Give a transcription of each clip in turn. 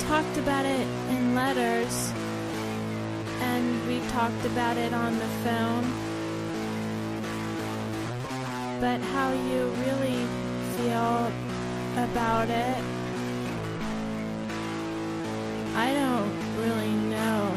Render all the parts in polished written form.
talked about it in letters, and we talked about it on the phone. But how you really feel about it, I don't really know.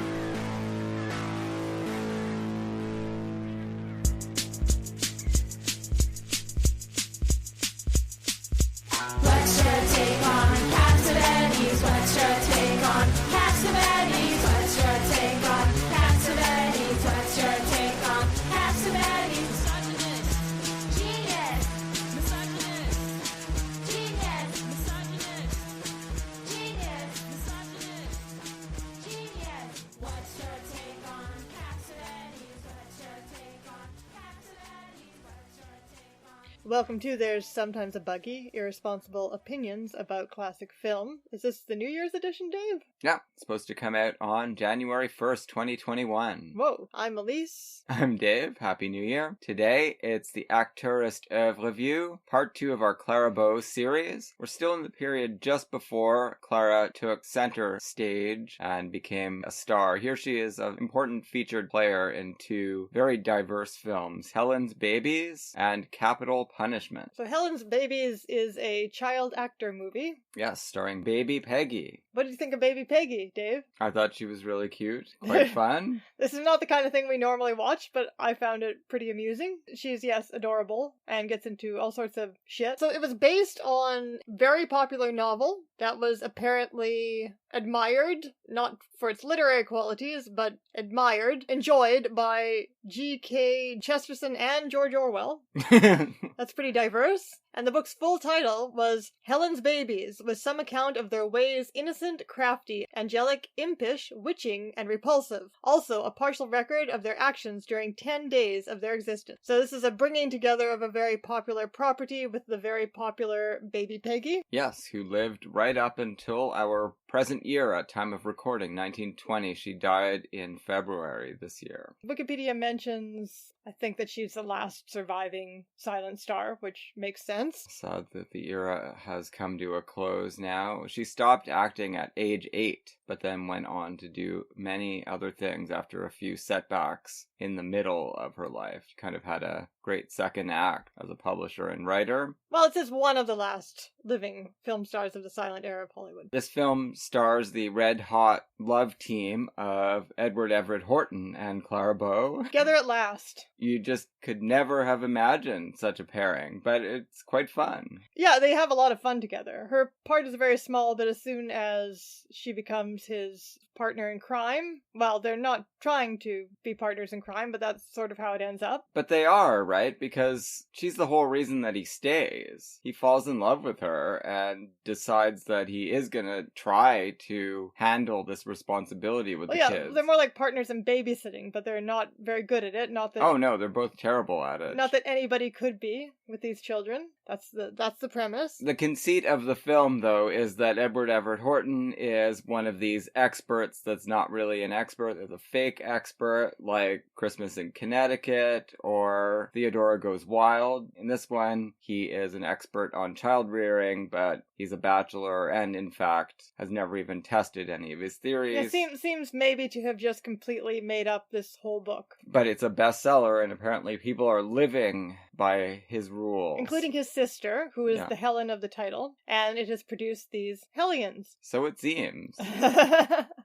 What's your take on Castavetti's? What's your take on Castavetti's? What's your take on Castavetti's? What's your take on Castavetti's? Misogynist. Genius. Misogynist. Genius. Misogynist. Genius. Misogynist. Genius. What's your take on Castavetti's? What's your take on Castavetti's? What's your take on... Welcome to There's Sometimes a Buggy, Irresponsible Opinions About Classic Film. Is this the New Year's edition, Dave? Yeah, it's supposed to come out on January 1st, 2021. Whoa, I'm Elise. I'm Dave. Happy New Year. Today, it's the Acteurist oeuvre-view, part 2 of our Clara Bow series. We're still in the period just before Clara took center stage and became a star. Here she is, an important featured player in two very diverse films, Helen's Babies and Capital Punishment. So Helen's Babies is a child actor movie. Yes, starring Baby Peggy. What did you think of Baby Peggy, Dave? I thought she was really cute, quite fun. This is not the kind of thing we normally watch, but I found it pretty amusing. She's, yes, adorable and gets into all sorts of shit. So it was based on a very popular novel that was apparently admired, not for its literary qualities, but admired, enjoyed by G.K. Chesterton and George Orwell. That's pretty diverse. And the book's full title was Helen's Babies, with some account of their ways innocent, crafty, angelic, impish, witching, and repulsive. Also, a partial record of their actions during 10 days of their existence. So this is a bringing together of a very popular property with the very popular Baby Peggy. Yes, who lived right up until our present year at time of recording, 1920. She died in February this year. Wikipedia mentions, I think, that she's the last surviving silent star, which makes sense. Sad that the era has come to a close now. She stopped acting at age 8, but then went on to do many other things after a few setbacks in the middle of her life. She kind of had a great second act as a publisher and writer. Well, it says one of the last living film stars of the silent era of Hollywood. This film stars the red-hot love team of Edward Everett Horton and Clara Bow. Together at last. You just could never have imagined such a pairing, but it's quite fun. Yeah, they have a lot of fun together. Her part is very small, but as soon as she becomes his partner in crime, well, they're not trying to be partners in crime, but that's sort of how it ends up. But they are, right? Because she's the whole reason that he stays. He falls in love with her and decides that he is gonna try to handle this responsibility with the kids. They're more like partners in babysitting, but they're not very good at it. Not that. Oh no, they're both terrible at it. Not that anybody could be with these children. That's the premise. The conceit of the film, though, is that Edward Everett Horton is one of these experts that's not really an expert. There's a fake expert, like Christmas in Connecticut or Theodora Goes Wild. In this one, he is an expert on child rearing, but he's a bachelor and, in fact, has never even tested any of his theories. It seems maybe to have just completely made up this whole book. But it's a bestseller, and apparently people are living by his rules. Including his sister, who is the Helen of the title, and it has produced these Hellions. So it seems.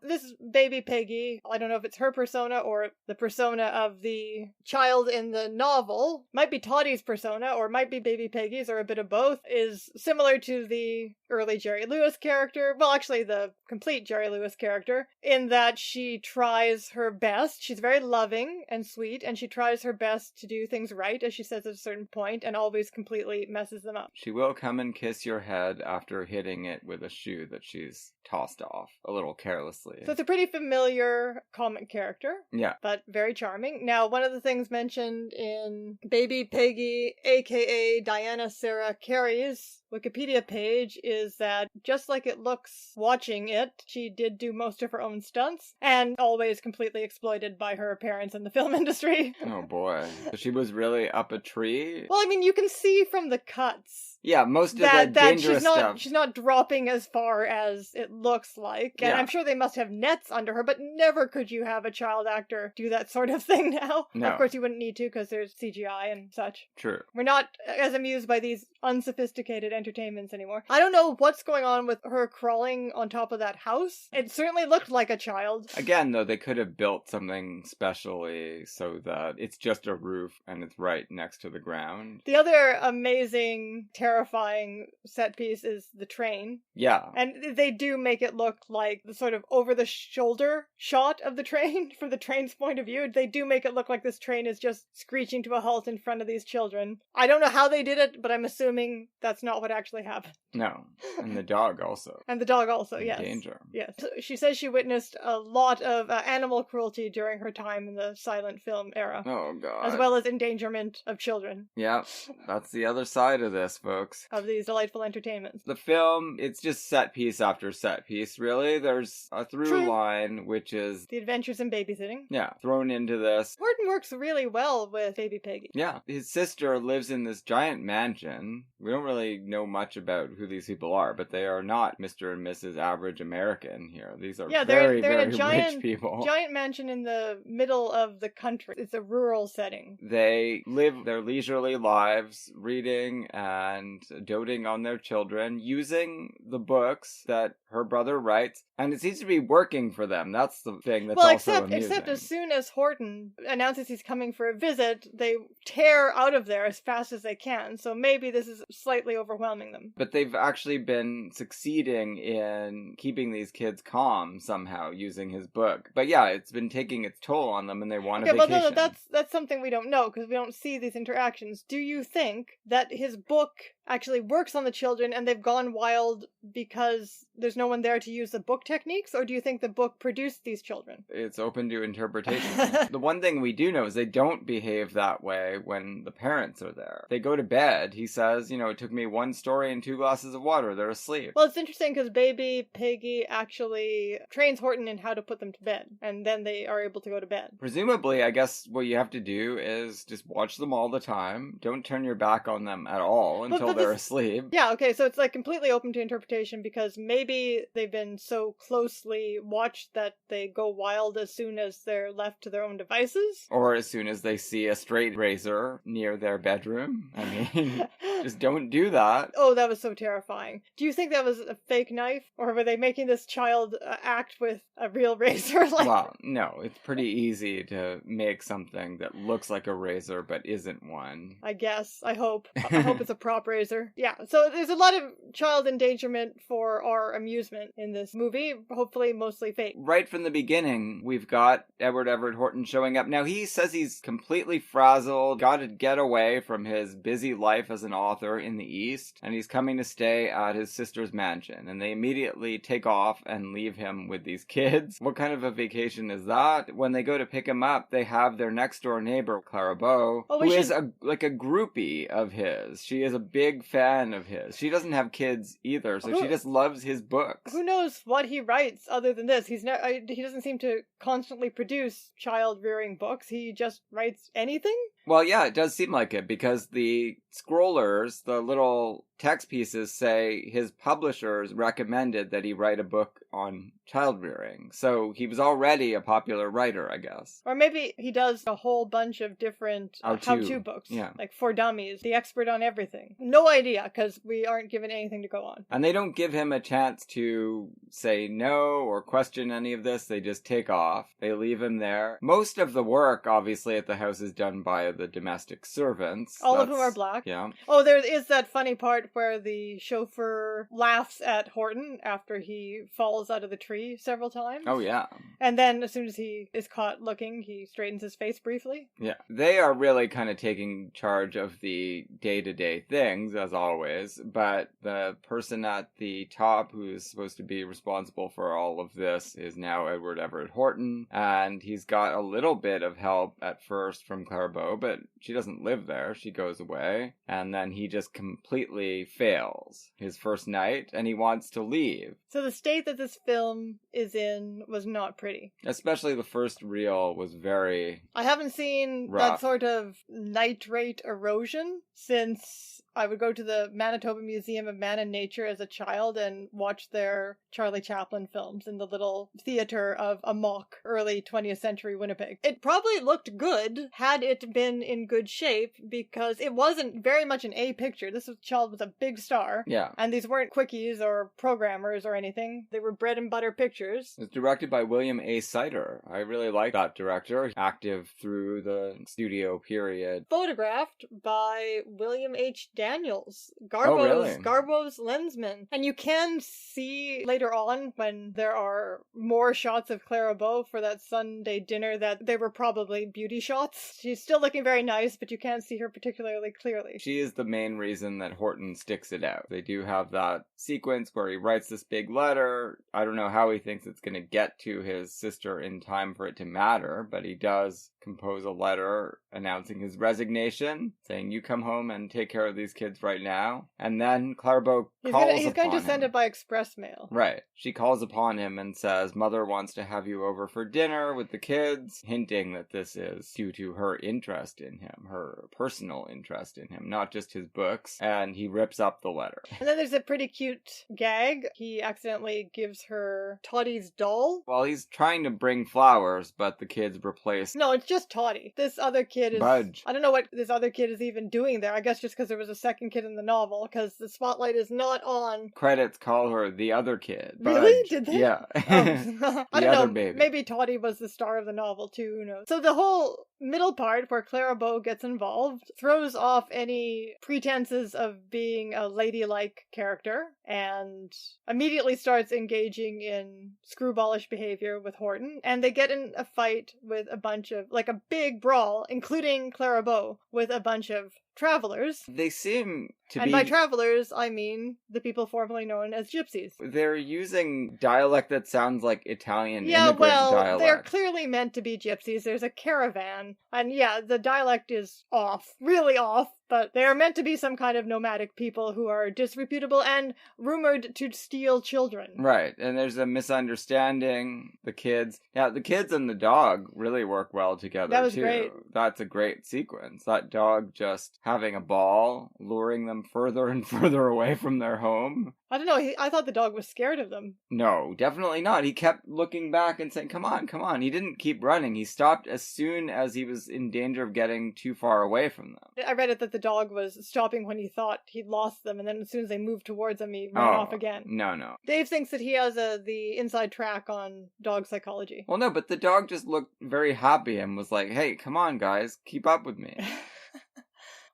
This Baby Peggy, I don't know if it's her persona or the persona of the child in the novel, might be Toddie's persona or might be Baby Peggy's or a bit of both, is similar to the early Jerry Lewis character, well actually the complete Jerry Lewis character, in that she tries her best. She's very loving and sweet, and she tries her best to do things right, as she says at a certain point, and always completely messes them up. She will come and kiss your head after hitting it with a shoe that she's tossed off a little carelessly. So it's a pretty familiar comic character. Yeah. But very charming. Now, one of the things mentioned in Baby Peggy, aka Diana Sarah Carey's Wikipedia page, is that just like it looks watching it, she did do most of her own stunts, and always completely exploited by her parents in the film industry. Oh boy. She was really up a tree? Well, I mean, you can see from the cuts Yeah, most of the dangerous stuff. She's not dropping as far as it looks like. And I'm sure they must have nets under her, but never could you have a child actor do that sort of thing now. No. Of course you wouldn't need to because there's CGI and such. True. We're not as amused by these unsophisticated entertainments anymore. I don't know what's going on with her crawling on top of that house. It certainly looked like a child. Again, though, they could have built something specially so that it's just a roof and it's right next to the ground. The other amazing, terrifying set piece is the train. Yeah. And they do make it look like the sort of over-the-shoulder shot of the train from the train's point of view. They do make it look like this train is just screeching to a halt in front of these children. I don't know how they did it, but I'm assuming that's not what actually happened. No. And the dog also. And the dog also, In yes. danger. Yes. So she says she witnessed a lot of animal cruelty during her time in the silent film era. Oh, God. As well as endangerment of children. Yeah, that's the other side of this, folks. Of these delightful entertainments. The film, it's just set piece after set piece, really. There's a through line, which is... The adventures in babysitting. Yeah, thrown into this. Horton works really well with Baby Peggy. Yeah, his sister lives in this giant mansion. We don't really know much about who these people are, but they are not Mr. and Mrs. Average American here. These are very, they're very in a giant, rich people. Giant mansion in the middle of the country. It's a rural setting. They live their leisurely lives, reading and doting on their children, using the books that her brother writes, and it seems to be working for them. That's the thing that's also amusing. Except as soon as Horton announces he's coming for a visit, they tear out of there as fast as they can, so maybe this is slightly overwhelming them. But they've actually been succeeding in keeping these kids calm somehow using his book. But yeah, it's been taking its toll on them and they want a vacation. Well, no, that's something we don't know because we don't see these interactions. Do you think that his book actually works on the children and they've gone wild because there's no one there to use the book techniques, or do you think the book produced these children? It's open to interpretation. The one thing we do know is they don't behave that way when the parents are there. They go to bed. He says, it took me 1 story and 2 glasses of water. They're asleep. Well, it's interesting because Baby Peggy actually trains Horton in how to put them to bed, and then they are able to go to bed. Presumably, I guess what you have to do is just watch them all the time. Don't turn your back on them at all until they're asleep. Yeah, okay, so it's like completely open to interpretation because maybe they've been so closely watched that they go wild as soon as they're left to their own devices. Or as soon as they see a straight razor near their bedroom. I mean, just don't do that. Oh, that was so terrifying. Do you think that was a fake knife? Or were they making this child act with a real razor? Well, no, it's pretty easy to make something that looks like a razor but isn't one. I guess. I hope. I hope it's a prop razor. Yeah, so there's a lot of child endangerment for our amusement in this movie, hopefully mostly fake. Right from the beginning, we've got Edward Everett Horton showing up. Now, he says he's completely frazzled, got to get away from his busy life as an author in the East, and he's coming to stay at his sister's mansion, and they immediately take off and leave him with these kids. What kind of a vacation is that? When they go to pick him up, they have their next-door neighbor, Clara Bow, who is a groupie of his. She is a big fan of his. She doesn't have kids either, so she just loves his books. Who knows what he writes other than this? He doesn't seem to constantly produce child-rearing books. He just writes anything? Well, yeah, it does seem like it, because the scrollers, the little text pieces, say his publishers recommended that he write a book on child rearing. So he was already a popular writer, I guess. Or maybe he does a whole bunch of different how-to books. Yeah. Like For Dummies, The Expert on Everything. No idea, because we aren't given anything to go on. And they don't give him a chance to say no or question any of this. They just take off. They leave him there. Most of the work, obviously, at the house is done by the domestic servants. All of whom are black. Yeah. Oh, there is that funny part where the chauffeur laughs at Horton after he falls out of the tree several times. Oh, yeah. And then as soon as he is caught looking, he straightens his face briefly. Yeah. They are really kind of taking charge of the day-to-day things, as always, but the person at the top who's supposed to be responsible for all of this is now Edward Everett Horton, and he's got a little bit of help at first from Clara Bow, but she doesn't live there. She goes away, and then he just completely fails his first night, and he wants to leave. So the state that this film is in was not pretty. Especially the first reel was very I haven't seen rough. That sort of nitrate erosion since I would go to the Manitoba Museum of Man and Nature as a child and watch their Charlie Chaplin films in the little theater of a mock early 20th century Winnipeg. It probably looked good had it been in good shape, because it wasn't very much an A picture. This child was a big star. Yeah. And these weren't quickies or programmers or anything. They were bread and butter pictures. It was directed by William A. Seiter. I really like that director. Active through the studio period. Photographed by William H. Daniels, really? Garbo's lensman. And you can see later on, when there are more shots of Clara Bow for that Sunday dinner, that they were probably beauty shots. She's still looking very nice, but you can't see her particularly clearly. She is the main reason that Horton sticks it out. They do have that sequence where he writes this big letter. I don't know how he thinks it's going to get to his sister in time for it to matter, but he does compose a letter announcing his resignation, saying, you come home and take care of these kids right now. And then Clara Bow calls He's going to send it by express mail. Right. She calls upon him and says, Mother wants to have you over for dinner with the kids, hinting that this is due to her interest in him, her personal interest in him, not just his books. And he rips up the letter. And then there's a pretty cute gag. He accidentally gives her Toddy's doll. Well, he's trying to bring flowers, but the kids replace... No, it's just Toddy. This other kid is... Budge. I don't know what this other kid is even doing there. I guess just because there was a second kid in the novel, because the spotlight is not on... Credits call her the other kid. Really? Budge. Did they? Yeah. Oh. I don't other know. baby. Maybe Toddy was the star of the novel too, who knows. So the whole middle part where Clara Bow gets involved throws off any pretenses of being a ladylike character and immediately starts engaging in screwballish behavior with Horton, and they get in a fight with a bunch of, like a big brawl, including Clara Bow, with a bunch of travelers. They seem to And be... by travelers, I mean the people formerly known as gypsies. They're using dialect that sounds like Italian Yeah, immigrant well, dialect. they're clearly meant to be gypsies. There's a caravan, and yeah, the dialect is off. Really off. But they are meant to be some kind of nomadic people who are disreputable and rumored to steal children. Right, and there's a misunderstanding. The kids and the dog really work well together, That was too. great. That's a great sequence. That dog just having a ball, luring them further and further away from their home. I don't know, I thought the dog was scared of them. No, definitely not. He kept looking back and saying, come on, come on. He didn't keep running. He stopped as soon as he was in danger of getting too far away from them. I read it that the dog was stopping when he thought he'd lost them, and then as soon as they moved towards him, he ran off again. No. Dave thinks that he has the inside track on dog psychology. Well, no, but the dog just looked very happy and was like, hey, come on, guys, keep up with me.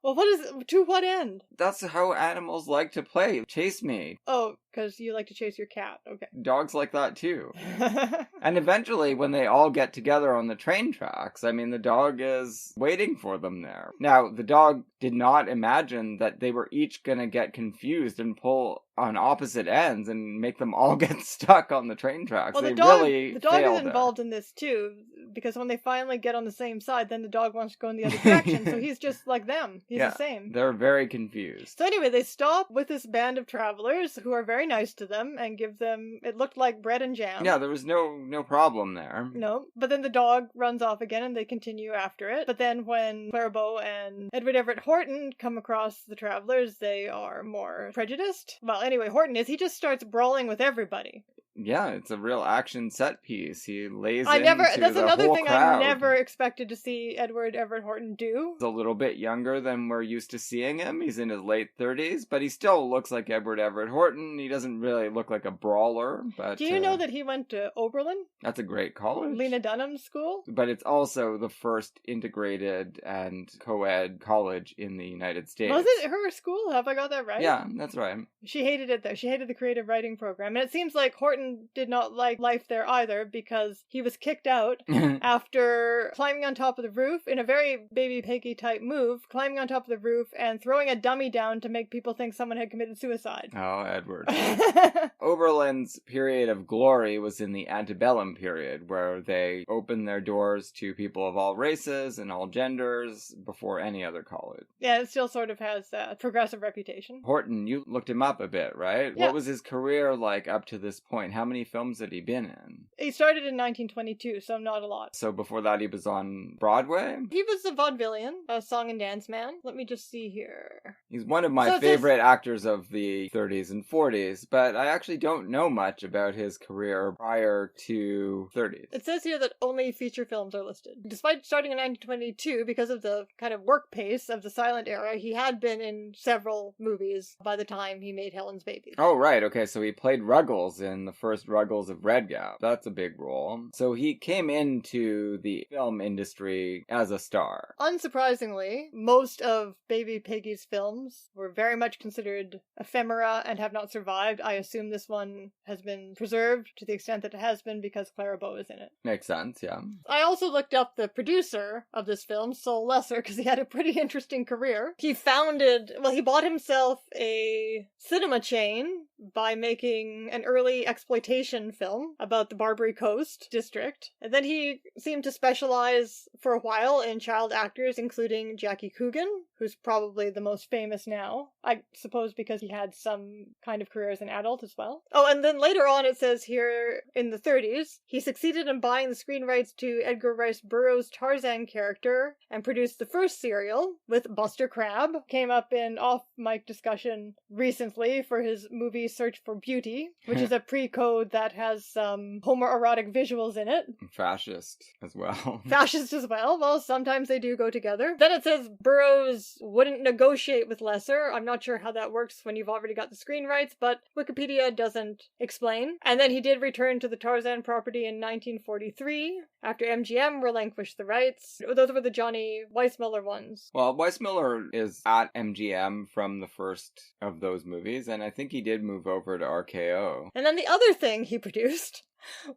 Well, to what end? That's how animals like to play. Chase me. Oh, because you like to chase your cat. Okay. Dogs like that too. And eventually, when they all get together on the train tracks, I mean, the dog is waiting for them there. Now, the dog did not imagine that they were each going to get confused and pull on opposite ends and make them all get stuck on the train tracks. Well, the dog failed is involved in this too, because when they finally get on the same side, then the dog wants to go in the other direction, so he's just like them. He's the same. They're very confused. So anyway, they stop with this band of travelers who are very nice to them and give them, it looked like bread and jam. Yeah, there was no problem there. No, but then the dog runs off again and they continue after it. But then when Clara Bow and Edward Everett Horton come across the travelers, they are more prejudiced. Well, anyway, Horton is, he just starts brawling with everybody. Yeah, it's a real action set piece. He lays That's another thing crowd. I never expected to see Edward Everett Horton do. He's a little bit younger than we're used to seeing him. He's in his late 30s, but he still looks like Edward Everett Horton. He doesn't really look like a brawler, but... Do you know that he went to Oberlin? That's a great college. Lena Dunham's school? But it's also the first integrated and co-ed college in the United States. Was it her school? Have I got that right? Yeah, that's right. She hated it there. She hated the creative writing program. And it seems like Horton did not like life there either, because he was kicked out after climbing on top of the roof in a very Baby Peggy type move, climbing on top of the roof and throwing a dummy down to make people think someone had committed suicide. Oh, Edward. Oberlin's period of glory was in the antebellum period, where they opened their doors to people of all races and all genders before any other college. Yeah, it still sort of has a progressive reputation. Horton, you looked him up a bit, right? Yeah. What was his career like up to this point? How many films had he been in? He started in 1922, so not a lot. So before that he was on Broadway? He was a vaudevillian, a song and dance man. Let me just see here. He's one of my favorite actors of the 30s and 40s, but I actually don't know much about his career prior to 30s. It says here that only feature films are listed. Despite starting in 1922, because of the kind of work pace of the silent era, he had been in several movies by the time he made Helen's Baby. Oh, right. Okay, so he played Ruggles in the first Ruggles of Redgap. That's a big role. So he came into the film industry as a star. Unsurprisingly, most of Baby Peggy's films were very much considered ephemera and have not survived. I assume this one has been preserved to the extent that it has been because Clara Bow is in it. Makes sense, yeah. I also looked up the producer of this film, Sol Lesser, because he had a pretty interesting career. He bought himself a cinema chain by making an early exploitation film about the Barbary Coast district. And then he seemed to specialize for a while in child actors, including Jackie Coogan, who's probably the most famous now. I suppose because he had some kind of career as an adult as well. Oh, and then later on it says here in the 30s, he succeeded in buying the screen rights to Edgar Rice Burroughs' Tarzan character and produced the first serial with Buster Crabbe. Came up in off-mic discussion recently for his movie Search for Beauty, which is a pre-code that has some homoerotic visuals in it. Fascist as well. Fascist as well. Well, sometimes they do go together. Then it says Burroughs wouldn't negotiate with Lesser. I'm not sure how that works when you've already got the screen rights, but Wikipedia doesn't explain. And then he did return to the Tarzan property in 1943 after MGM relinquished the rights. Those were the Johnny Weissmuller ones. Well, Weissmuller is at MGM from the first of those movies, and I think he did move over to RKO. And then the other thing he produced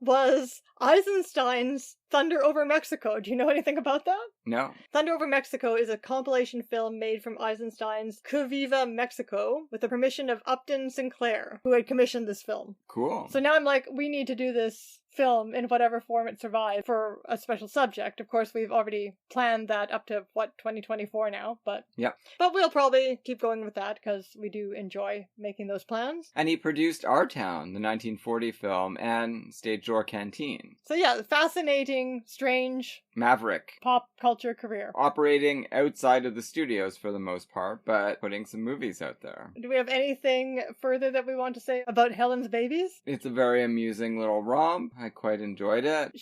was Eisenstein's Thunder Over Mexico. Do you know anything about that? No. Thunder Over Mexico is a compilation film made from Eisenstein's Que Viva Mexico with the permission of Upton Sinclair, who had commissioned this film. Cool. So now I'm like, we need to do this film in whatever form it survives for a special subject. Of course, we've already planned that up to, 2024 now, but... Yep. But we'll probably keep going with that, because we do enjoy making those plans. And he produced Our Town, the 1940 film, and Stage Door Canteen. So yeah, fascinating, strange... Maverick. Pop culture career. Operating outside of the studios for the most part, but putting some movies out there. Do we have anything further that we want to say about Helen's Babies? It's a very amusing little romp. I quite enjoyed it.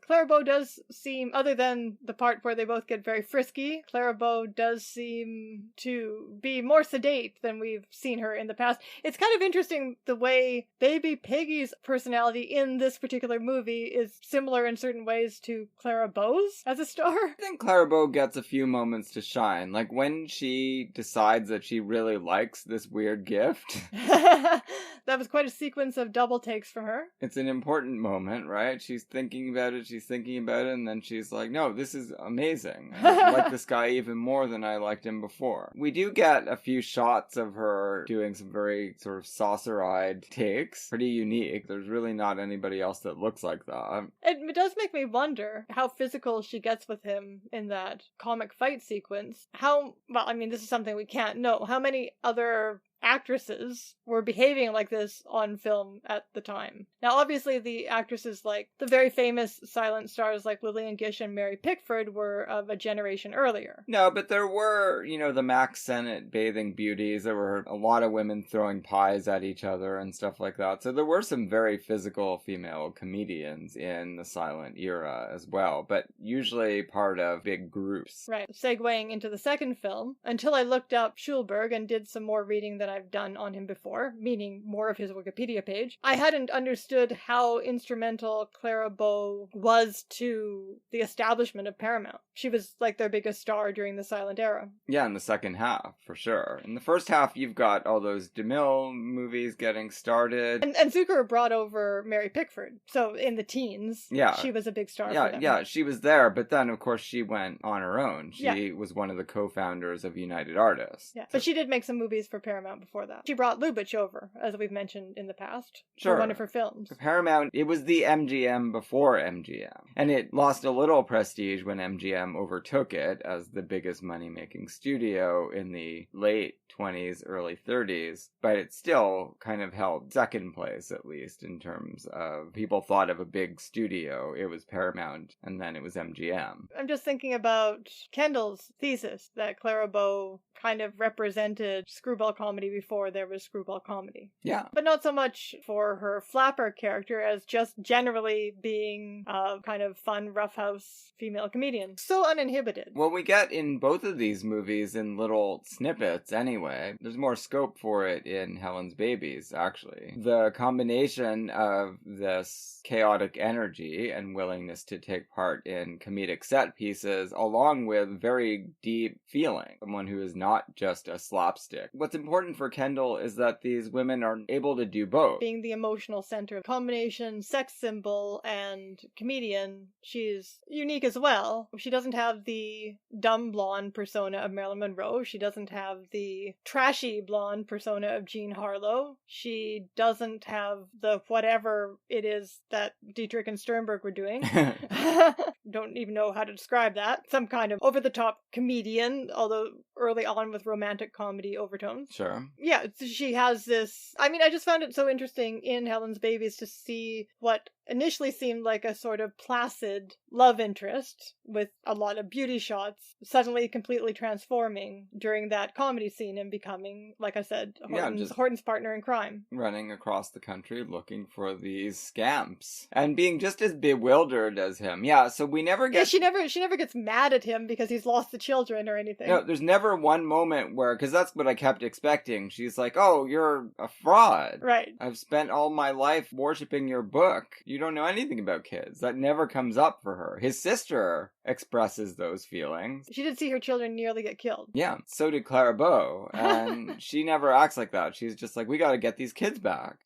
Clara Bow does seem, other than the part where they both get very frisky, Clara Bow does seem to be more sedate than we've seen her in the past. It's kind of interesting the way Baby Peggy's personality in this particular movie is similar in certain ways to Clara Bow's as a star. I think Clara Bow gets a few moments to shine. Like when she decides that she really likes this weird gift. That was quite a sequence of double takes from her. It's an important moment, right? She's thinking about it, and then she's like, no, this is amazing. I like this guy even more than I liked him before. We do get a few shots of her doing some very sort of saucer-eyed takes. Pretty unique. There's really not anybody else that looks like that. It does make me wonder how physical she gets with him in that comic fight sequence. This is something we can't know. How many other actresses were behaving like this on film at the time. Now, obviously, the actresses like the very famous silent stars like Lillian Gish and Mary Pickford were of a generation earlier. No, but there were, the Max Sennett bathing beauties. There were a lot of women throwing pies at each other and stuff like that. So there were some very physical female comedians in the silent era as well, but usually part of big groups. Right. Segueing into the second film, until I looked up Schulberg and did some more reading than I've done on him before, meaning more of his Wikipedia page, I hadn't understood how instrumental Clara Bow was to the establishment of Paramount. She was like their biggest star during the silent era. Yeah, in the second half, for sure. In the first half, you've got all those DeMille movies getting started. And Zucker brought over Mary Pickford. So in the teens, she was a big star for them. Yeah, she was there, but then, of course, she went on her own. She was one of the co-founders of United Artists. Yeah, but she did make some movies for Paramount Paramount before that. She brought Lubitsch over, as we've mentioned in the past, Sure. for one of her films. Paramount, it was the MGM before MGM. And it lost a little prestige when MGM overtook it as the biggest money-making studio in the late 20s, early 30s. But it still kind of held second place, at least, in terms of people thought of a big studio. It was Paramount, and then it was MGM. I'm just thinking about Kendall's thesis that Clara Bow kind of represented screwball comedy before there was screwball comedy. Yeah. But not so much for her flapper character as just generally being a kind of fun, roughhouse female comedian. So uninhibited. Well, we get in both of these movies in little snippets anyway. There's more scope for it in Helen's Babies, actually. The combination of this chaotic energy and willingness to take part in comedic set pieces, along with very deep feeling, someone who is not just a slapstick. What's important for Kendall is that these women are able to do both. Being the emotional center, combination, sex symbol, and comedian, she's unique as well. She doesn't have the dumb blonde persona of Marilyn Monroe. She doesn't have the trashy blonde persona of Jean Harlow. She doesn't have the whatever it is that Dietrich and Sternberg were doing. Don't even know how to describe that. Some kind of over-the-top comedian, although early on with romantic comedy overtones. Sure. Yeah, she has this... I mean, I just found it so interesting in Helen's Babies to see what initially seemed like a sort of placid love interest with a lot of beauty shots suddenly completely transforming during that comedy scene and becoming, like I said, Horton's partner in crime. Running across the country looking for these scamps and being just as bewildered as him. Yeah, so we never get... Yeah, she never gets mad at him because he's lost the children or anything. No, there's never one moment where, because that's what I kept expecting. She's like, oh, you're a fraud. Right. I've spent all my life worshipping your book. You don't know anything about kids. That never comes up for her. His sister expresses those feelings. She did see her children nearly get killed. Yeah, so did Clara Bow. And she never acts like that. She's just like, we gotta get these kids back.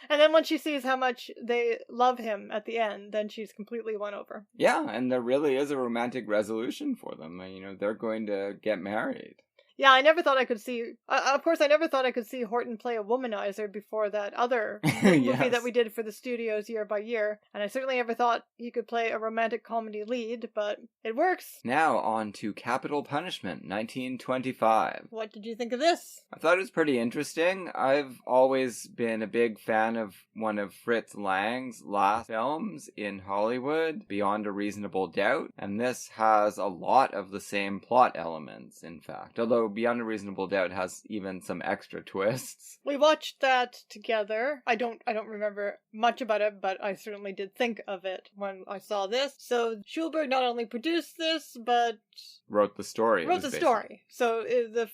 And then when she sees how much they love him at the end, then she's completely won over. Yeah, and there really is a romantic resolution for them. They're going to get married. Yeah, I never thought I could see... of course, I never thought I could see Horton play a womanizer before that other movie that we did for the studios year by year. And I certainly never thought he could play a romantic comedy lead, but it works. Now on to Capital Punishment, 1925. What did you think of this? I thought it was pretty interesting. I've always been a big fan of one of Fritz Lang's last films in Hollywood, Beyond a Reasonable Doubt. And this has a lot of the same plot elements, in fact. Although Beyond a Reasonable Doubt has even some extra twists. We watched that together. I don't remember much about it, but I certainly did think of it when I saw this. So Schulberg not only produced this, but wrote the story. So the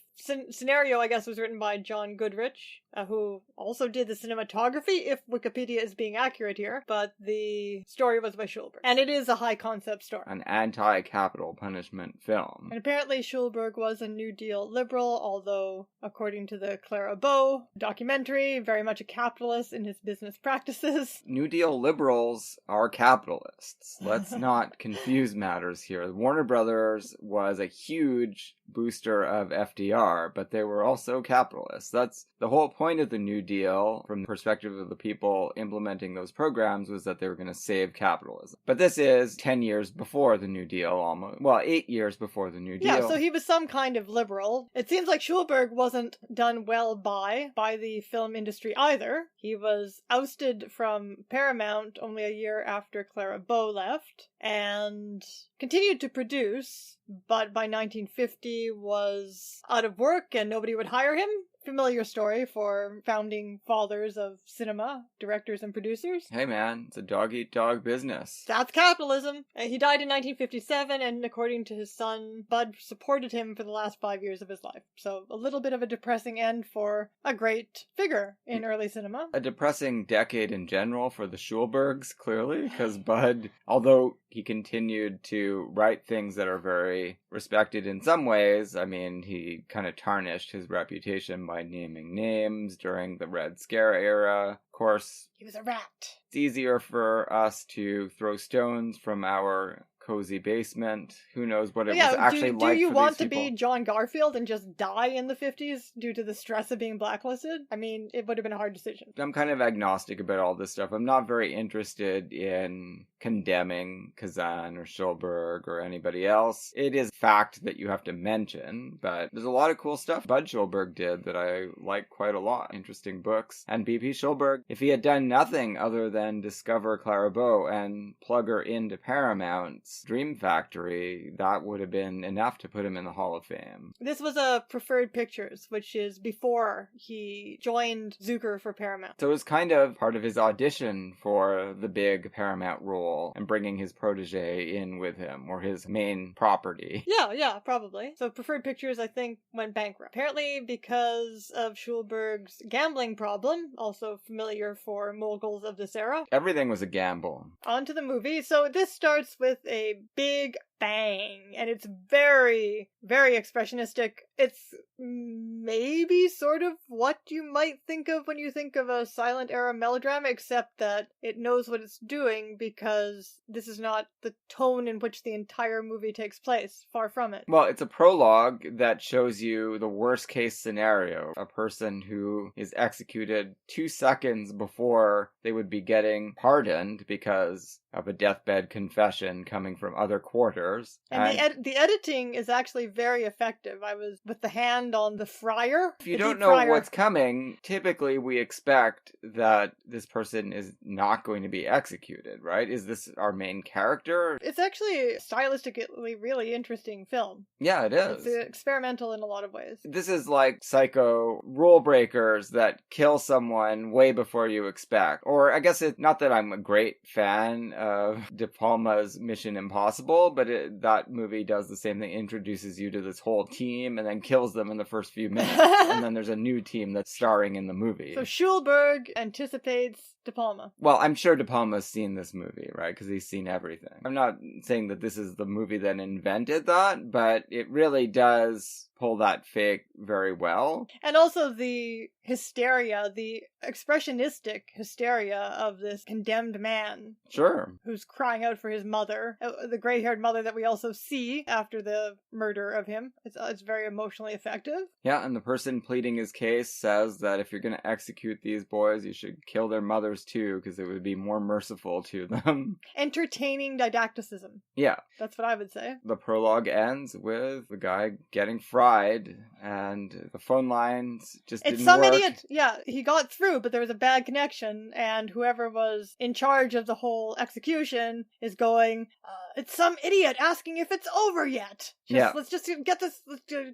scenario, I guess, was written by John Goodrich, who also did the cinematography, if Wikipedia is being accurate here, but the story was by Schulberg. And it is a high-concept story. An anti-capital punishment film. And apparently Schulberg was a New Deal liberal, although, according to the Clara Bow documentary, very much a capitalist in his business practices. New Deal liberals are capitalists. Let's not confuse matters here. Warner Brothers was a huge booster of FDR, but they were also capitalists. That's the whole point of the New Deal, from the perspective of the people implementing those programs, was that they were going to save capitalism. But this is 10 years before the New Deal, almost. Well, 8 years before the New Deal. Yeah, so he was some kind of liberal. It seems like Schulberg wasn't done well by the film industry either. He was ousted from Paramount only a year after Clara Bow left, and continued to produce, but by 1950 was out of work and nobody would hire him. Familiar story for founding fathers of cinema, directors and producers. Hey man, it's a dog-eat-dog business. That's capitalism. He died in 1957, and according to his son, Bud supported him for the last 5 years of his life. So a little bit of a depressing end for a great figure in early cinema. A depressing decade in general for the Schulbergs, clearly, because Bud, although he continued to write things that are very respected in some ways, I mean, he kind of tarnished his reputation by naming names during the Red Scare era. Of course, he was a rat. It's easier for us to throw stones from our cozy basement. Who knows what it Yeah, was actually like do you for want these to people. be John Garfield and just die in the 50s due to the stress of being blacklisted? I mean, it would have been a hard decision. I'm kind of agnostic about all this stuff. I'm not very interested in condemning Kazan or Schulberg or anybody else. It is fact that you have to mention, but there's a lot of cool stuff Bud Schulberg did that I like quite a lot. Interesting books. And B.P. Schulberg, if he had done nothing other than discover Clara Bow and plug her into Paramount's Dream Factory, that would have been enough to put him in the Hall of Fame. This was a Preferred Pictures, which is before he joined Zucker for Paramount. So it was kind of part of his audition for the big Paramount role and bringing his protege in with him, or his main property. Yeah, probably. So Preferred Pictures, I think, went bankrupt. Apparently because of Schulberg's gambling problem, also familiar for moguls of this era. Everything was a gamble. On to the movie. So this starts with a big bang, and it's very, very expressionistic. It's maybe sort of what you might think of when you think of a silent era melodrama, except that it knows what it's doing because this is not the tone in which the entire movie takes place. Far from it. Well, it's a prologue that shows you the worst case scenario. A person who is executed 2 seconds before they would be getting pardoned because of a deathbed confession coming from other quarters. And the editing is actually very effective. I was with the hand on the fryer. If you don't know what's coming, typically we expect that this person is not going to be executed, right? Is this our main character? It's actually a stylistically really interesting film. Yeah, it is. It's experimental in a lot of ways. This is like Psycho rule breakers that kill someone way before you expect. Or I guess it's not that I'm a great fan of De Palma's Mission Impossible, but that movie does the same thing, introduces you to this whole team and then kills them in the first few minutes. And then there's a new team that's starring in the movie. So Schulberg anticipates De Palma. Well, I'm sure De Palma's seen this movie, right? Because he's seen everything. I'm not saying that this is the movie that invented that, but it really does pull that fake very well. And also the hysteria, the expressionistic hysteria of this condemned man. Sure. Who's crying out for his mother, the gray-haired mother that we also see after the murder of him. It's very emotionally effective. Yeah, and the person pleading his case says that if you're going to execute these boys, you should kill their mothers too, because it would be more merciful to them. Entertaining didacticism. Yeah. That's what I would say. The prologue ends with the guy getting fried, and the phone lines just didn't work. It's some idiot. Yeah, he got through, but there was a bad connection, and whoever was in charge of the whole execution is going, it's some idiot asking if it's over yet. Let's just get this,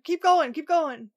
keep going.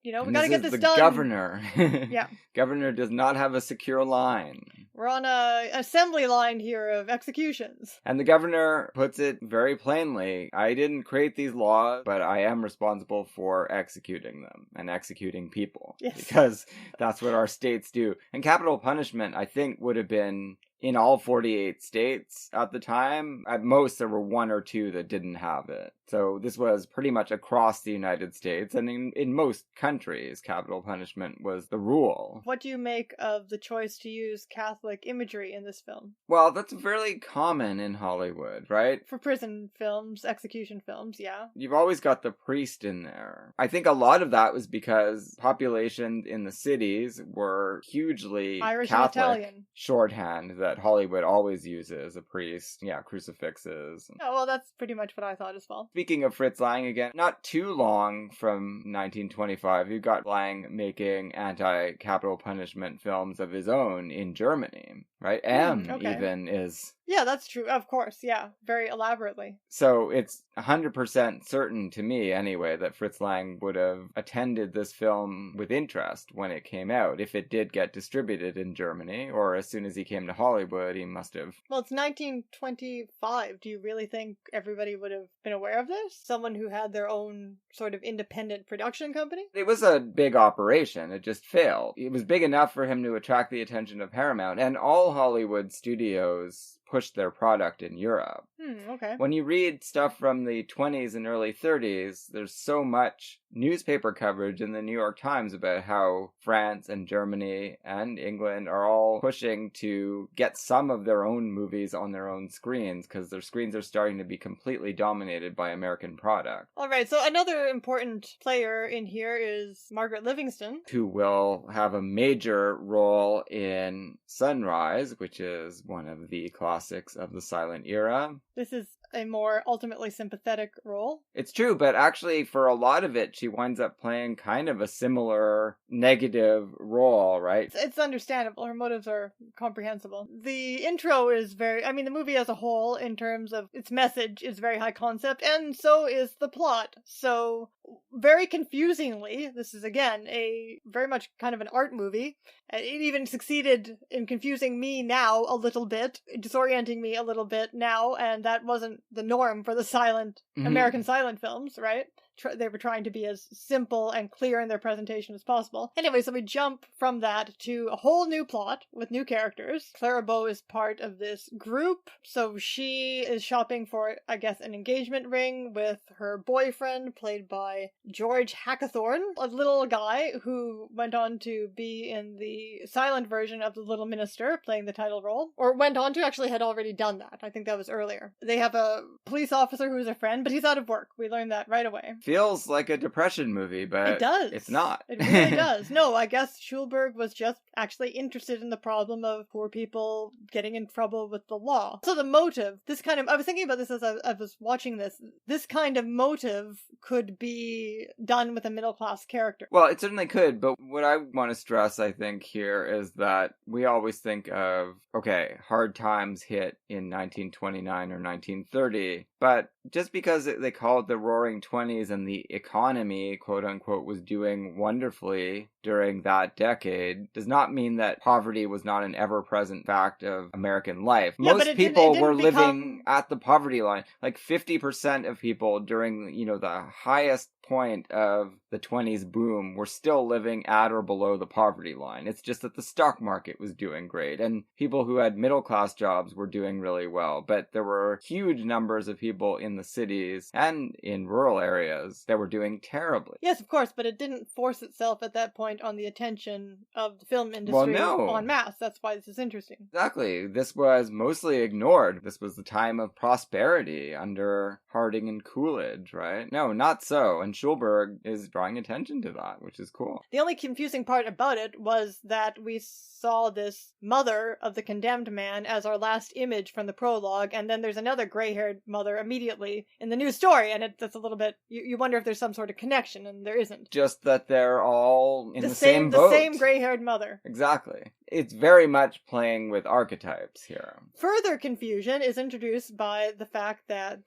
You know, we gotta get this done. The governor. Yeah. Governor does not have a secure line. We're on a assembly line here of executions. And the governor puts it very plainly, I didn't create these laws, but I am responsible for executing them and executing people. Yes. Because that's what our states do. And capital punishment, I think, would have been in all 48 states at the time. At most, there were 1 or 2 that didn't have it. So this was pretty much across the United States, and in most countries, capital punishment was the rule. What do you make of the choice to use Catholic imagery in this film? Well, that's fairly common in Hollywood, right? For prison films, execution films, yeah. You've always got the priest in there. I think a lot of that was because populations in the cities were hugely Irish Catholic. and Italian. Shorthand that Hollywood always uses, a priest, crucifixes. Oh, well, that's pretty much what I thought as well. Speaking of Fritz Lang again, not too long from 1925, you got Lang making anti-capital punishment films of his own in Germany, right? Even is... Yeah, that's true. Of course, yeah. Very elaborately. So it's 100% certain to me, anyway, that Fritz Lang would have attended this film with interest when it came out, if it did get distributed in Germany, or as soon as he came to Hollywood, he must have... Well, it's 1925. Do you really think everybody would have been aware of this? Someone who had their own sort of independent production company? It was a big operation. It just failed. It was big enough for him to attract the attention of Paramount, and all Hollywood studios pushed their product in Europe. Okay. When you read stuff from the 20s and early 30s, there's so much newspaper coverage in the New York Times about how France and Germany and England are all pushing to get some of their own movies on their own screens, because their screens are starting to be completely dominated by American product. All right, so another important player in here is Margaret Livingston, who will have a major role in Sunrise, which is one of the classics of the silent era. This is a more ultimately sympathetic role. It's true, but actually for a lot of it, she winds up playing kind of a similar negative role, right? It's understandable. Her motives are comprehensible. The intro is the movie as a whole, in terms of its message, is very high concept, and so is the plot. So, very confusingly, this is again a very much kind of an art movie. It even succeeded in confusing me now a little bit, disorienting me a little bit now, and that wasn't the norm for the American silent films, right? They were trying to be as simple and clear in their presentation as possible. Anyway, so we jump from that to a whole new plot with new characters. Clara Bow is part of this group, so she is shopping for, I guess, an engagement ring with her boyfriend, played by George Hackathorn, a little guy who went on to be in the silent version of The Little Minister, playing the title role. Or went on to, actually had already done that. I think that was earlier. They have a police officer who's a friend, but he's out of work. We learned that right away. Feels like a depression movie, but it does. It's not. It really does. No, I guess Schulberg was just actually interested in the problem of poor people getting in trouble with the law. So the motive, I was thinking about this as I was watching this kind of motive could be done with a middle-class character. Well, it certainly could, but what I want to stress, I think, here is that we always think of, okay, hard times hit in 1929 or 1930, but just because they call it the Roaring Twenties and the economy, quote unquote, was doing wonderfully during that decade, does not mean that poverty was not an ever-present fact of American life. Yeah, most people were living at the poverty line. Like 50% of people during, the highest point of the 20s boom were still living at or below the poverty line. It's just that the stock market was doing great, and people who had middle-class jobs were doing really well, but there were huge numbers of people in the cities and in rural areas that were doing terribly. Yes, of course, but it didn't force itself at that point on the attention of the film industry en masse. That's why this is interesting. Exactly. This was mostly ignored. This was the time of prosperity under Harding and Coolidge, right? No, not so. And Schulberg is drawing attention to that, which is cool. The only confusing part about it was that we saw this mother of the condemned man as our last image from the prologue, and then there's another gray-haired mother immediately in the new story, and that's a little bit, you wonder if there's some sort of connection, and there isn't. Just that they're all in the same boat. The same gray-haired mother. Exactly. It's very much playing with archetypes here. Further confusion is introduced by the fact that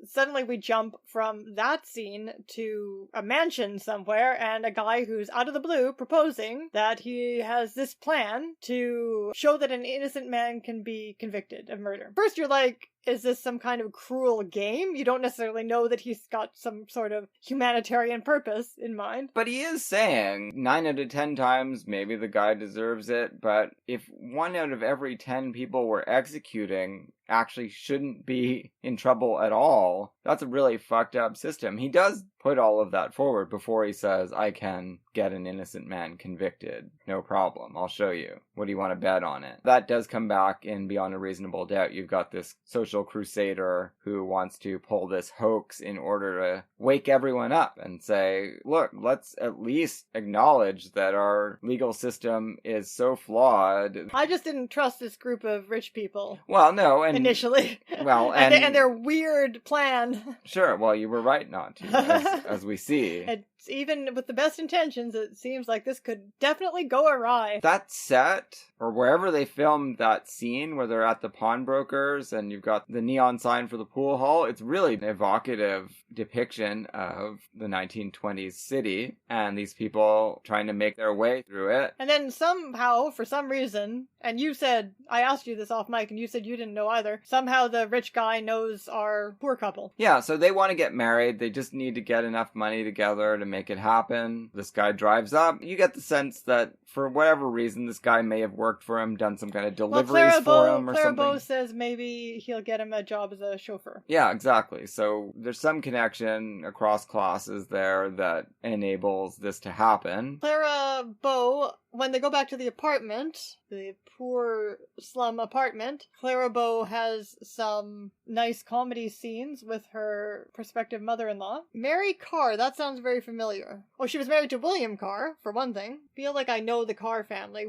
suddenly we jump from that scene to a mansion somewhere and a guy who's out of the blue proposing that he has this plan to show that an innocent man can be convicted of murder. First you're like, is this some kind of cruel game? You don't necessarily know that he's got some sort of humanitarian purpose in mind. But he is saying 9 out of 10 times maybe the guy deserves it, but if 1 out of every 10 people we're executing actually shouldn't be in trouble at all, that's a really fucked up system. He does put all of that forward before he says, I can get an innocent man convicted. No problem. I'll show you. What do you want to bet on it? That does come back in Beyond a Reasonable Doubt. You've got this social crusader who wants to pull this hoax in order to wake everyone up and say, look, let's at least acknowledge that our legal system is so flawed. I just didn't trust this group of rich people. Well, no, and initially. Well, and their weird plan. Sure, well, you were right not to, as we see. Even with the best intentions, it seems like this could definitely go awry. That set, or wherever they filmed that scene where they're at the pawnbrokers and you've got the neon sign for the pool hall, it's really an evocative depiction of the 1920s city and these people trying to make their way through it. And then somehow, for some reason, and you said, I asked you this off mic and you said you didn't know either, somehow the rich guy knows our poor couple. Yeah, so they want to get married. They just need to get enough money together to make it happen. This guy drives up. You get the sense that for whatever reason, this guy may have worked for him, done some kind of deliveries for him or Clara something. Bow says maybe he'll get him a job as a chauffeur. Yeah, exactly. So there's some connection across classes there that enables this to happen. Clara Bow, when they go back to the apartment, the poor slum apartment, Clara Bow has some nice comedy scenes with her prospective mother-in-law. Mary Carr, that sounds very familiar. Oh, she was married to William Carr, for one thing. Feel like I know the Carr family.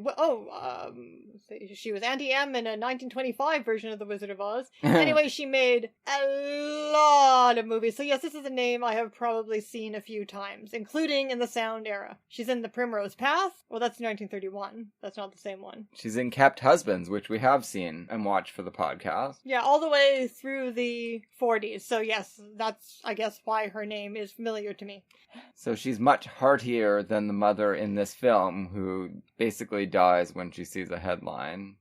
She was Auntie M in a 1925 version of The Wizard of Oz. Anyway, she made a lot of movies. So yes, this is a name I have probably seen a few times, including in the sound era. She's in The Primrose Path. Well, that's 1931. That's not the same one. She's in Kept Husbands, which we have seen and watched for the podcast. Yeah, all the way through the 40s. So yes, that's, I guess, why her name is familiar to me. So she's much heartier than the mother in this film, who basically dies when she sees a headline.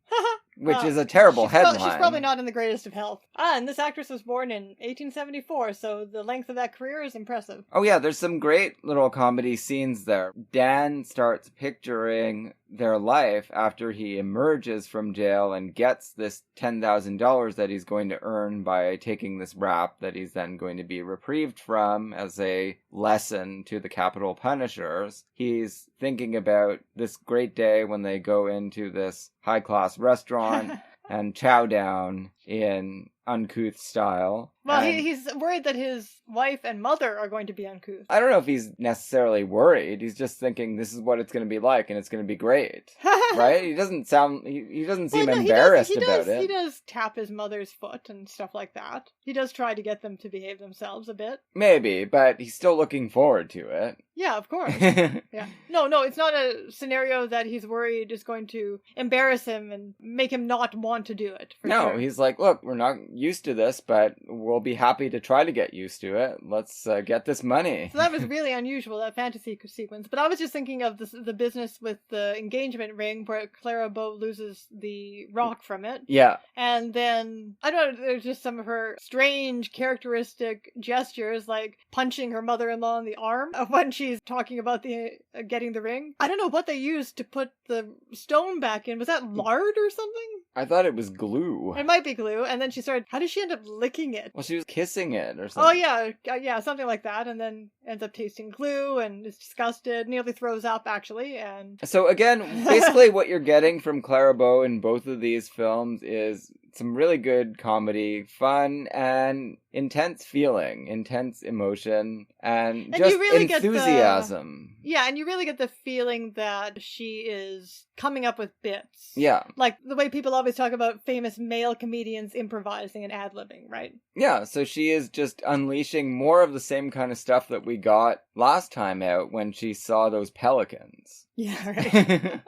Which is a terrible headline. She's probably not in the greatest of health. And this actress was born in 1874, so the length of that career is impressive. Oh yeah, there's some great little comedy scenes there. Dan starts picturing their life after he emerges from jail and gets this $10,000 that he's going to earn by taking this rap that he's then going to be reprieved from as a lesson to the capital punishers. He's thinking about this great day when they go into this high-class restaurant and chow down in uncouth style. Well, he's worried that his wife and mother are going to be uncouth. I don't know if he's necessarily worried. He's just thinking this is what it's going to be like, and it's going to be great, right? He doesn't seem embarrassed about it. He does tap his mother's foot and stuff like that. He does try to get them to behave themselves a bit. Maybe, but he's still looking forward to it. Yeah, of course. Yeah. No, it's not a scenario that he's worried is going to embarrass him and make him not want to do it. No, sure. He's like, look, we're not used to this, but we'll be happy to try to get used to it. Let's get this money. So that was really unusual, that fantasy sequence. But I was just thinking of the business with the engagement ring where Clara Bow loses the rock from it. Yeah. And then, I don't know, there's just some of her strange characteristic gestures, like punching her mother-in-law in the arm when she's talking about the getting the ring. I don't know what they used to put the stone back in. Was that lard or something? I thought it was glue. It might be glue. And then she started, how did she end up licking it? Well, she was kissing it or something. Oh, yeah, something like that. And then ends up tasting glue and is disgusted, nearly throws up, actually. And so again, basically what you're getting from Clara Bow in both of these films is some really good comedy, fun, and intense feeling, intense emotion, and just you really enthusiasm. And you really get the feeling that she is coming up with bits. Yeah. Like the way people always talk about famous male comedians improvising and ad-libbing, right? Yeah, so she is just unleashing more of the same kind of stuff that we got last time out when she saw those pelicans. Yeah, right.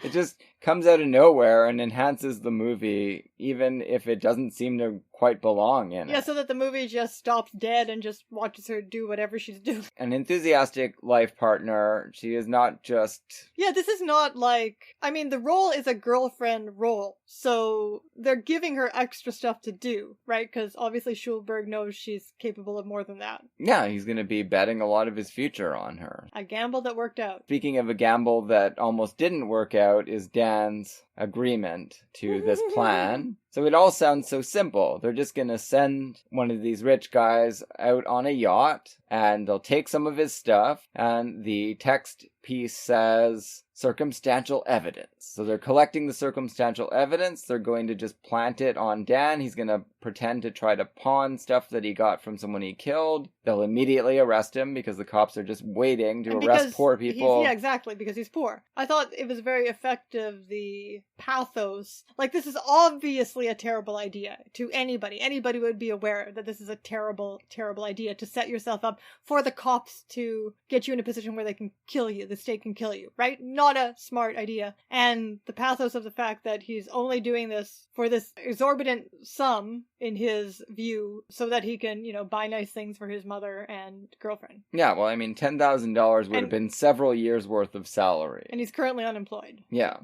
It just comes out of nowhere and enhances the movie, even if it doesn't seem to quite belong in it. Yeah, so that the movie just stops dead and just watches her do whatever she's doing. An enthusiastic life partner. She is not just... Yeah, this is not like... I mean, the role is a girlfriend role, so they're giving her extra stuff to do, right? Because obviously Schulberg knows she's capable of more than that. Yeah, he's going to be betting a lot of his future on her. A gamble that worked out. Speaking of a gamble that almost didn't work out is Dan's agreement to this plan. So it all sounds so simple. They're just going to send one of these rich guys out on a yacht, and they'll take some of his stuff, and the text piece says circumstantial evidence. So they're collecting the circumstantial evidence. They're going to just plant it on Dan. He's going to pretend to try to pawn stuff that he got from someone he killed. They'll immediately arrest him because the cops are just waiting to arrest poor people. Yeah, exactly, because he's poor. I thought it was very effective, the pathos. Like, this is obviously a terrible idea to anybody. Anybody would be aware that this is a terrible, terrible idea to set yourself up for the cops to get you in a position where they can kill you. The state can kill you, right? Not a smart idea. And the pathos of the fact that he's only doing this for this exorbitant sum, in his view, so that he can, buy nice things for his mother and girlfriend. Yeah, well, I mean, $10,000 would have been several years worth of salary. And he's currently unemployed. Yeah.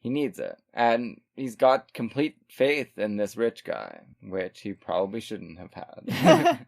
He needs it. And he's got complete faith in this rich guy, which he probably shouldn't have had.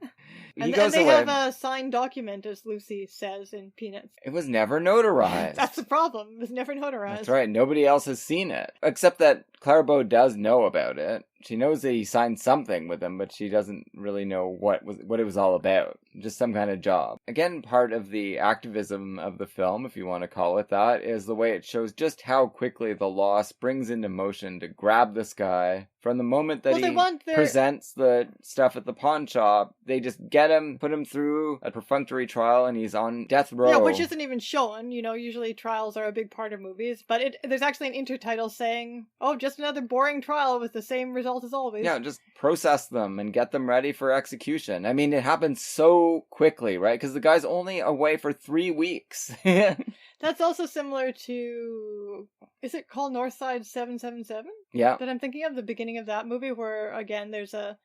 And goes they away. have a signed document, as Lucy says in Peanuts. It was never notarized. That's the problem. It was never notarized. That's right. Nobody else has seen it. Except that Clara Bow does know about it. She knows that he signed something with him, but she doesn't really know what it was all about. Just some kind of job. Again, part of the activism of the film, if you want to call it that, is the way it shows just how quickly the law springs into motion to grab this guy. From the moment that he presents the stuff at the pawn shop, they just get him, put him through a perfunctory trial, and he's on death row. Yeah, which isn't even shown. You know, usually trials are a big part of movies. But there's actually an intertitle saying, oh, just another boring trial with the same result as always. Yeah, just process them and get them ready for execution. I mean, it happens so quickly, right? Because the guy's only away for 3 weeks. That's also similar to, is it called Northside 777? Yeah. That I'm thinking of, the beginning of that movie where, again, there's a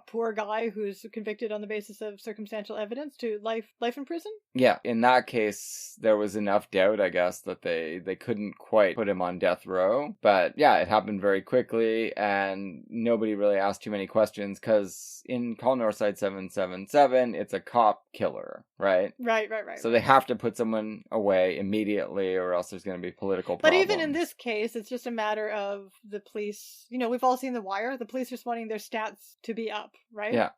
poor guy who's convicted on the basis of circumstantial evidence to life in prison? Yeah. In that case, there was enough doubt, I guess, that they couldn't quite put him on death row. But yeah, it happened very quickly and nobody really asked too many questions because in Call Northside 777, it's a cop killer, right? Right. So they have to put someone away immediately or else there's going to be political problems. But even in this case, it's just a matter of the police. You know, we've all seen The Wire. The police are wanting their stats to be up, right? Yeah.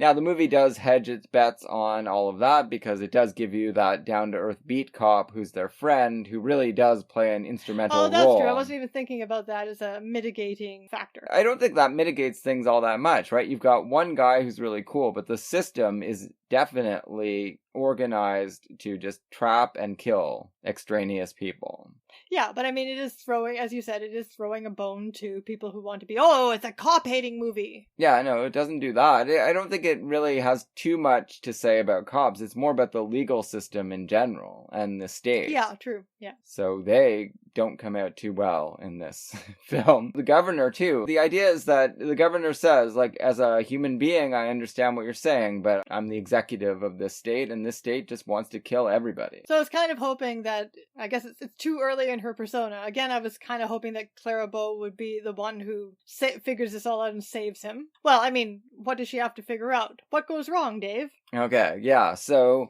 Now, the movie does hedge its bets on all of that because it does give you that down-to-earth beat cop who's their friend who really does play an instrumental role. Oh, that's true. I wasn't even thinking about that as a mitigating factor. I don't think that mitigates things all that much, right? You've got one guy who's really cool, but the system is definitely organized to just trap and kill extraneous people. Yeah, but I mean, it is throwing, as you said, it is throwing a bone to people who want to be, oh, it's a cop-hating movie. Yeah, no, it doesn't do that. I don't think it really has too much to say about cops. It's more about the legal system in general and the state. Yeah, true, yeah. So they don't come out too well in this film. The governor, too. The idea is that the governor says, like, as a human being, I understand what you're saying, but I'm the executive of this state, and this state just wants to kill everybody. So I was kind of hoping that, I guess it's too early in her persona. Again, I was kind of hoping that Clara Bow would be the one who figures this all out and saves him. Well, I mean, what does she have to figure out? What goes wrong, Dave? Okay, yeah, so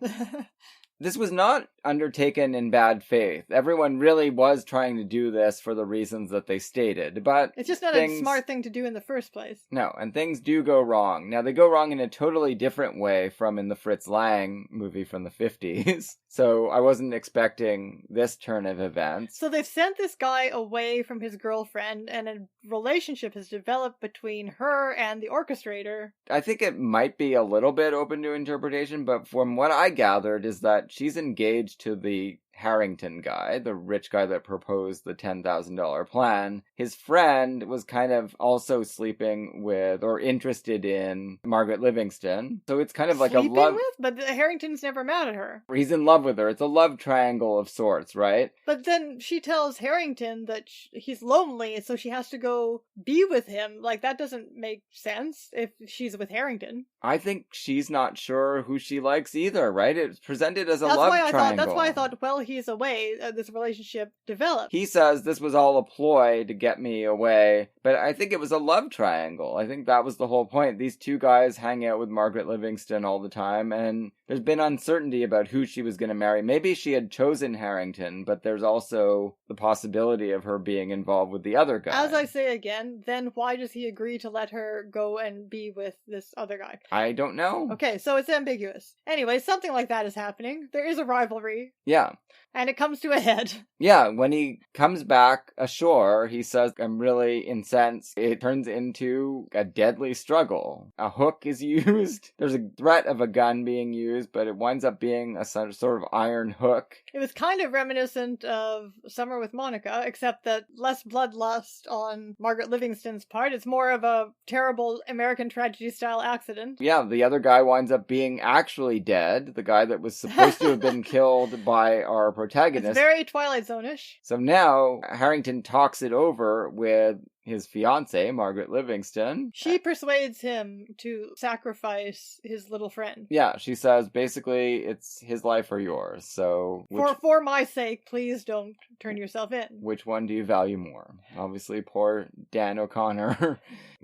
this was not undertaken in bad faith. Everyone really was trying to do this for the reasons that they stated, but it's just not a smart thing to do in the first place. No, and things do go wrong. Now, they go wrong in a totally different way from in the Fritz Lang movie from the 50s. So I wasn't expecting this turn of events. So they've sent this guy away from his girlfriend, and a relationship has developed between her and the orchestrator. I think it might be a little bit open to interpretation, but from what I gathered is that she's engaged to the Harrington guy, the rich guy that proposed the $10,000 plan. His friend was kind of also sleeping with or interested in Margaret Livingston. So it's kind of like sleeping a love... But Harrington's never mad at her. He's in love with her. It's a love triangle of sorts, right? But then she tells Harrington that he's lonely, so she has to go be with him. Like, that doesn't make sense if she's with Harrington. I think she's not sure who she likes either, right? It's presented as a love triangle. That's why I thought, well, he's away, this relationship developed. He says this was all a ploy to get me away, but I think it was a love triangle. I think that was the whole point. These two guys hang out with Margaret Livingston all the time, and there's been uncertainty about who she was going to marry. Maybe she had chosen Harrington, but there's also the possibility of her being involved with the other guy. As I say again, then why does he agree to let her go and be with this other guy? I don't know. Okay, so it's ambiguous. Anyway, something like that is happening. There is a rivalry. Yeah. And it comes to a head. Yeah, when he comes back ashore, he says, I'm really incensed. It turns into a deadly struggle. A hook is used. There's a threat of a gun being used, but it winds up being a sort of iron hook. It was kind of reminiscent of Summer with Monica, except that less bloodlust on Margaret Livingston's part. It's more of a terrible American tragedy-style accident. Yeah, the other guy winds up being actually dead. The guy that was supposed to have been killed by our protagonist. It's very Twilight Zone-ish. So now Harrington talks it over with his fiancée, Margaret Livingston. She persuades him to sacrifice his little friend. Yeah, she says basically it's his life or yours. So for my sake, please don't turn yourself in. Which one do you value more? Obviously, poor Dan O'Connor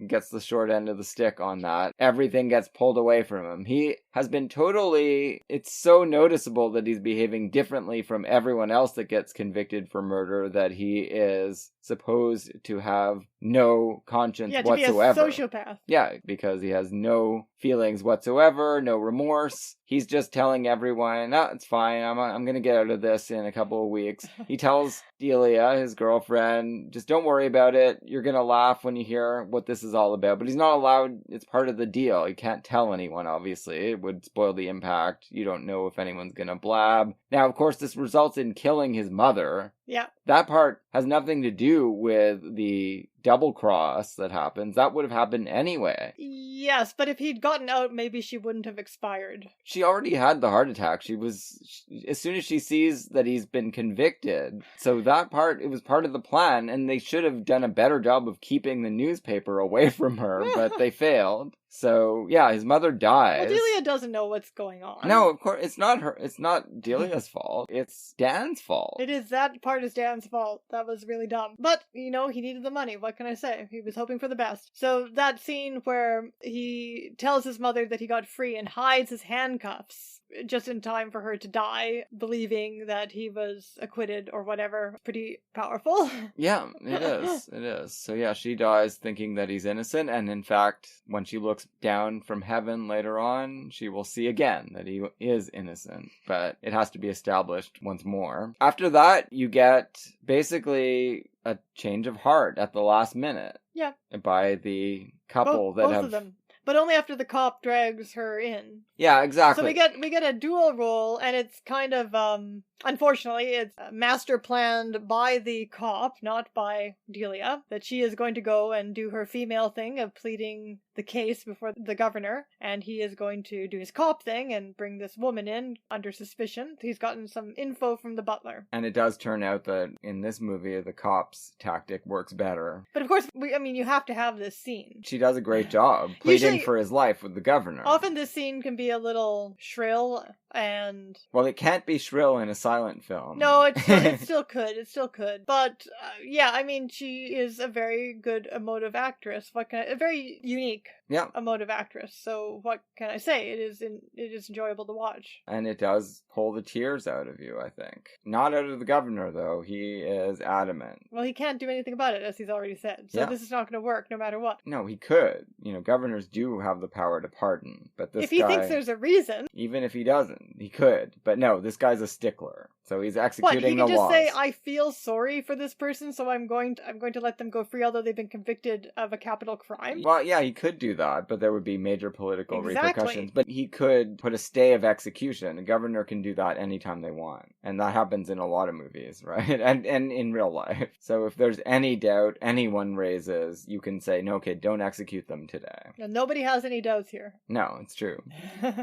gets the short end of the stick on that. Everything gets pulled away from him. He has been it's so noticeable that he's behaving differently from everyone else that gets convicted for murder, that he is supposed to have no conscience whatsoever. To be a sociopath. Yeah, because he has no feelings whatsoever, no remorse. He's just telling everyone, it's fine, I'm going to get out of this in a couple of weeks. He tells Delia, his girlfriend, just don't worry about it. You're going to laugh when you hear what this is all about. But he's not allowed, it's part of the deal. He can't tell anyone, obviously. It would spoil the impact. You don't know if anyone's going to blab. Now, of course, this results in killing his mother. Yeah. That part has nothing to do with the double cross that happens. That would have happened anyway. Yes, but if he'd gotten out, maybe she wouldn't have expired. She already had the heart attack. As soon as she sees that he's been convicted. So that part, it was part of the plan, and they should have done a better job of keeping the newspaper away from her, but they failed. So, yeah, his mother dies. Well, Delia doesn't know what's going on. No, of course, it's not Delia's fault. It's Dan's fault. It is. That part is Dan's fault. That was really dumb. But, he needed the money. What can I say? He was hoping for the best. So, that scene where he tells his mother that he got free and hides his handcuffs just in time for her to die, believing that he was acquitted or whatever, pretty powerful. Yeah, it is. It is. So, yeah, she dies thinking that he's innocent, and in fact, when she looks down from heaven later on, she will see again that he is innocent, but it has to be established once more. After that, you get basically a change of heart at the last minute. Yeah. By the couple both of them. But only after the cop drags her in. Yeah, exactly. So we get a dual role, and it's kind of unfortunately, it's master planned by the cop, not by Delia, that she is going to go and do her female thing of pleading the case before the governor, and he is going to do his cop thing and bring this woman in under suspicion. He's gotten some info from the butler. And it does turn out that in this movie, the cop's tactic works better. But of course, you have to have this scene. She does a great job pleading for his life with the governor. Often this scene can be a little shrill and... Well, it can't be shrill in a silent film. No, it still could. It still could. But, she is a very good emotive actress. A very unique emotive actress. So what can I say? It is enjoyable to watch. And it does pull the tears out of you, I think. Not out of the governor, though. He is adamant. Well, he can't do anything about it, as he's already said. So this is not going to work, no matter what. No, he could. Governors do have the power to pardon. But this if he thinks there's a reason. Even if he doesn't, he could. But no, this guy's a stickler. So he's executing the laws. He can just say, I feel sorry for this person, so I'm going to let them go free, although they've been convicted of a capital crime. Well, yeah, he could do that, but there would be major political repercussions. But he could put a stay of execution. A governor can do that anytime they want. And that happens in a lot of movies, right? And in real life. So if there's any doubt anyone raises, you can say, no, okay, don't execute them today. No, nobody has any doubts here. No, it's true.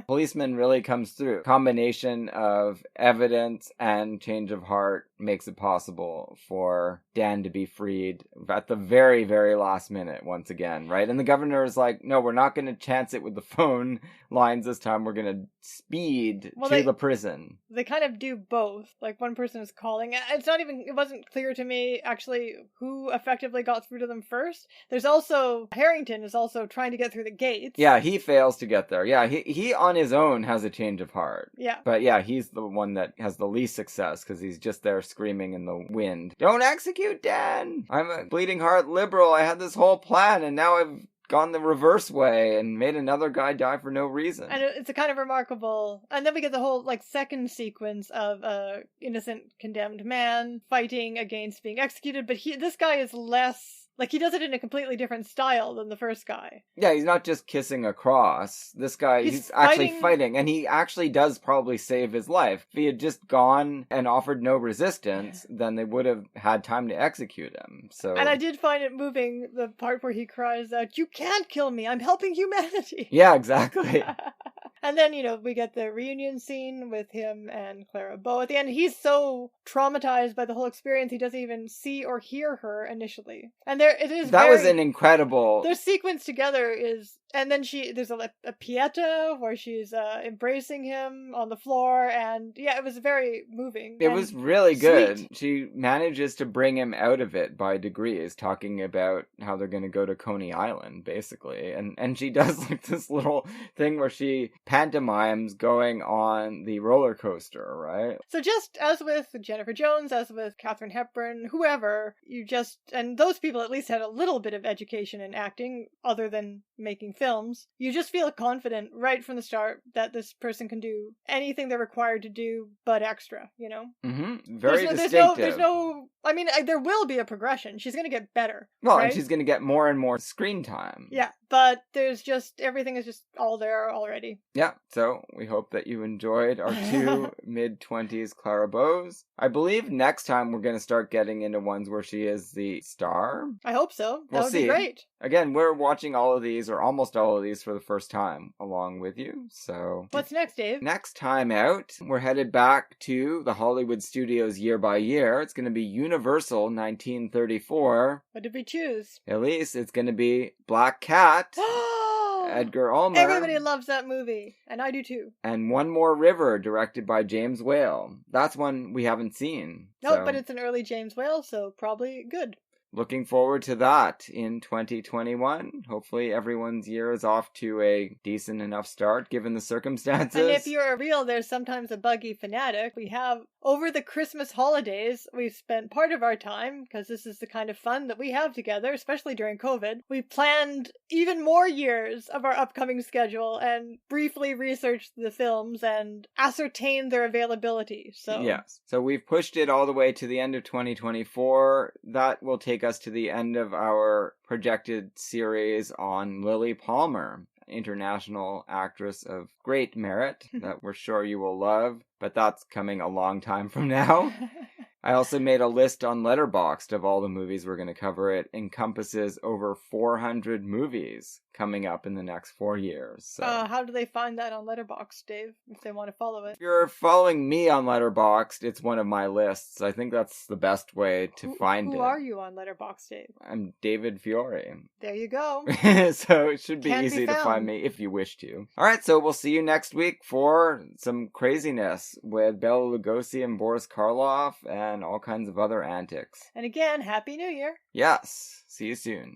Policeman really comes through. Combination of evidence and change of heart makes it possible for Dan to be freed at the very, very last minute once again, right? And the governor is like, no, we're not going to chance it with the phone lines this time. We're going to speed to the prison. They kind of do both. Like, one person is calling. It wasn't clear to me, actually, who effectively got through to them first. There's also, Harrington is also trying to get through the gates. Yeah, he fails to get there. Yeah, he on his own has a change of heart. Yeah. But yeah, he's the one that has the least success because he's just there screaming in the wind. Don't execute Dan! I'm a bleeding heart liberal. I had this whole plan and now I've gone the reverse way and made another guy die for no reason. And it's a kind of remarkable... And then we get the whole, second sequence of a innocent condemned man fighting against being executed, but this guy is less... he does it in a completely different style than the first guy. Yeah, he's not just kissing a cross. This guy, he's actually fighting, and he actually does probably save his life. If he had just gone and offered no resistance, then they would have had time to execute him. So, and I did find it moving, the part where he cries out, "You can't kill me, I'm helping humanity!" Yeah, exactly. And then, we get the reunion scene with him and Clara Bow at the end. He's so traumatized by the whole experience, he doesn't even see or hear her initially. And it is that was an incredible... Their sequence together is... And then there's a pieta where she's embracing him on the floor, and yeah, it was very moving. It was really good. Sweet. She manages to bring him out of it by degrees, talking about how they're going to go to Coney Island, basically. And she does like this little thing where she pantomimes going on the roller coaster, right? So just as with Jennifer Jones, as with Katharine Hepburn, whoever, and those people at least had a little bit of education in acting, other than making films, you just feel confident right from the start that this person can do anything they're required to do, but extra, Mm-hmm. Very distinctive. There's no, I mean, there will be a progression. She's going to get better. Well, right? And she's going to get more and more screen time. Yeah, but everything is just all there already. Yeah, so we hope that you enjoyed our 2 mid-20s Clara Bows. I believe next time we're going to start getting into ones where she is the star. I hope so. That would see. be great. Again, we're watching all of these, or almost all of these, for the first time along with you, so... What's next, Dave? Next time out, we're headed back to the Hollywood studios year by year. It's going to be Universal 1934. What did we choose? Elise, it's going to be Black Cat, Edgar Ulmer. Everybody loves that movie, and I do too. And One More River, directed by James Whale. That's one we haven't seen. Nope, but it's an early James Whale, so probably good. Looking forward to that in 2021. Hopefully everyone's year is off to a decent enough start given the circumstances. And if you're there's sometimes a buggy fanatic. We have, over the Christmas holidays, we've spent part of our time, because this is the kind of fun that we have together, especially during COVID, we planned even more years of our upcoming schedule and briefly researched the films and ascertained their availability. So yes. So we've pushed it all the way to the end of 2024. That will take us to the end of our projected series on Lily Palmer, international actress of great merit that we're sure you will love, but that's coming a long time from now. I also made a list on Letterboxd of all the movies we're going to cover. It encompasses over 400 movies coming up in the next 4 years. So. How do they find that on Letterboxd, Dave, if they want to follow it? If you're following me on Letterboxd, it's one of my lists. I think that's the best way to find it. Who are you on Letterboxd, Dave? I'm David Fiore. There you go. So it should be easy to find me if you wish to. All right, so we'll see you next week for some craziness with Bela Lugosi and Boris Karloff and all kinds of other antics. And again, Happy New Year. Yes. See you soon.